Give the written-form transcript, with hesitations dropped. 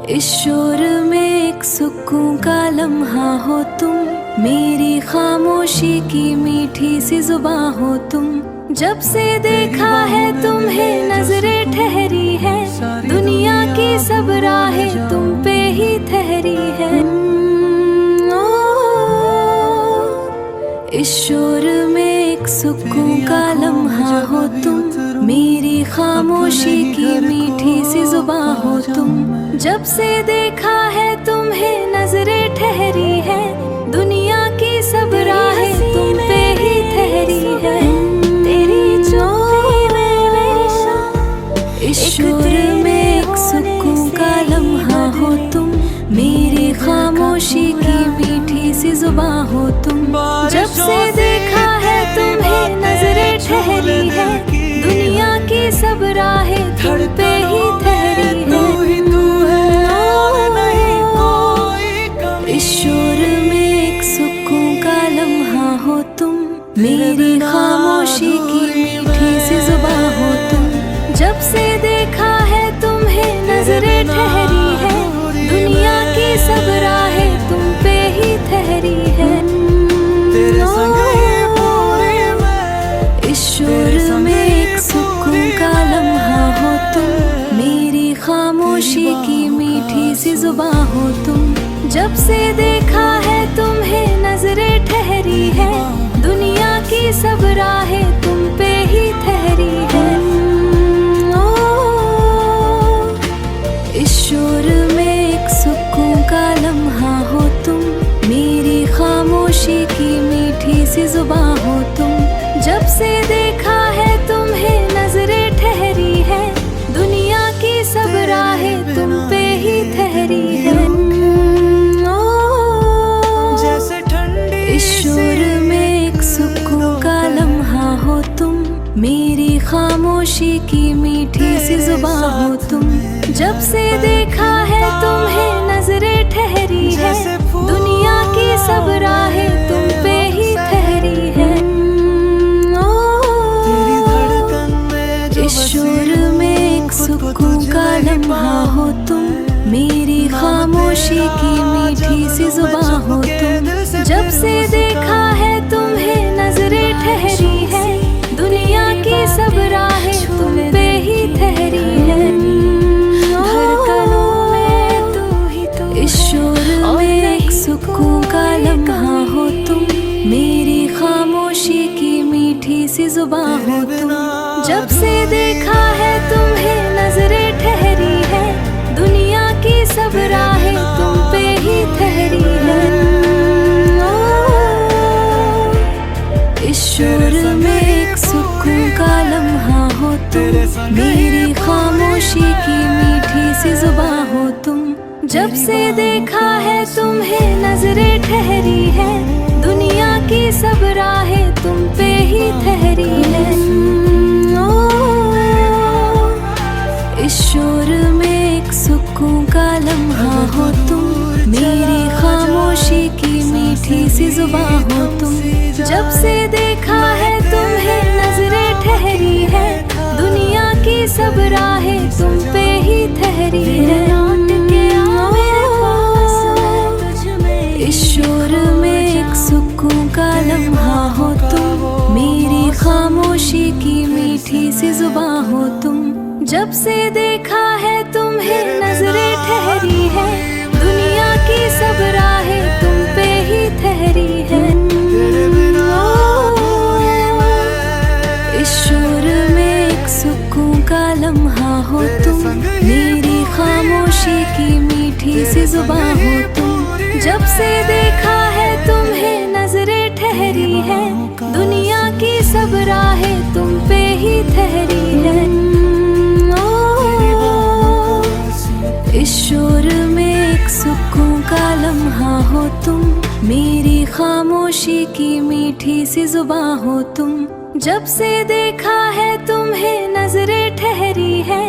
इस शोर में एक सुकून का लम्हा हो तुम, मेरी खामोशी की मीठी सी जुबां हो तुम। जब से देखा है तुम्हें नजरें ठहरी है, दुनिया की सब राहें तुम पे ही ठहरी है। इस शोर में एक सुकून का लम्हा हो तुम, मेरी खामोशी की मीठी सी जुबां हो तुम। जब से देखा है तुम्हें नजरें ठहरी है, दुनिया की सब राहें तुम पे ही ठहरी है। तेरी चोटी में मेरी शान, इस शोर में एक सुकून का लम्हा हो तुम, मेरी खामोशी की मीठी सी जुबां हो तुम। जब से देखा है तुम्हें नजरें ठहरी है, दुनिया की सब राहें तुम पे ही ठहरी है। इस शोर में एक सुकून का लम्हा हो तुम, मेरी खामोशी की मीठी सी जुबां हो तुम। जब से देखा है तुम्हें नजरें ठहरी है, दुनिया की सब राहें तुम पे ही ठहरी है। इस शोर में एक सुकून का लम्हा हो तुम, मेरी खामोशी की मीठी सी जुबां हो तुम। जब से देखा है तुम्हें नजरें ठहरी है, दुनिया की सब राहें तुम पे ही ठहरी है। इस शोर में एक सुकून का लम्हा हो तुम, मेरी खामोशी की मीठी सी जुबां हो तुम। जब से देखा है तुम्हें नजरें ठहरी है, दुनिया की सब राहें तुम पे ही ठहरी है। इस शोर में एक सुकून का लम्हा हो तुम, मेरी खामोशी की मीठी सी जुबां हो तुम। जब से देखा है तुम्हें नजरें ठहरी है, दुनिया की सब राहें तुम पे ही ठहरी है। इस शोर में एक सुकून का लम्हा हो तुम, मेरी खामोशी की मीठी सी जुबां हो तुम। जब से देखा है तुम्हें नजरें ठहरी है, दुनिया की सब राहें तुम पे ही ठहरी है। इस शोर में एक सुकून का लम्हा हो तुम, मेरी खामोशी की मीठी सी जुबां हो तुम। जब से देखा है तुम्हें नजरें ठहरी है, दुनिया की सब राहें तुम पे ही ठहरी है। इस शोर में एक सुकून का लम्हा हो तुम, मेरी खामोशी की मीठी सी जुबां हो तुम। जब से देखा है तुम्हें नजरें ठहरी है, दुनिया की सब राहें तुम पे ही ठहरी है। इस शोर में एक सुकून का लम्हा हो तुम, मेरी खामोशी की मीठी सी जुबां हो तुम। जब से देखा है तुम्हें नजरें ठहरी है, दुनिया की सब राहें तुम पे ही ठहरी है। इस शोर में एक सुकून का लम्हा हो तुम, मेरी खामोशी की मीठी सी जुबां हो तुम। जब से देखा है तुम्हें नजरें ठहरी है, दुनिया की सब राहें तुम पे ही ठहरी है। इस शोर में एक सुकून का लम्हा हो तुम, मेरी खामोशी की मीठी सी जुबां हो तुम। जब से देखा है तुम्हें नजरें ठहरी है, दुनिया की सब राहें तुम पे ही ठहरी है। इस शोर में एक सुकून का लम्हा हो तुम, मेरी खामोशी की मीठी सी जुबां हो तुम। जब से देखा है तुम्हें नजरें ठहरी है,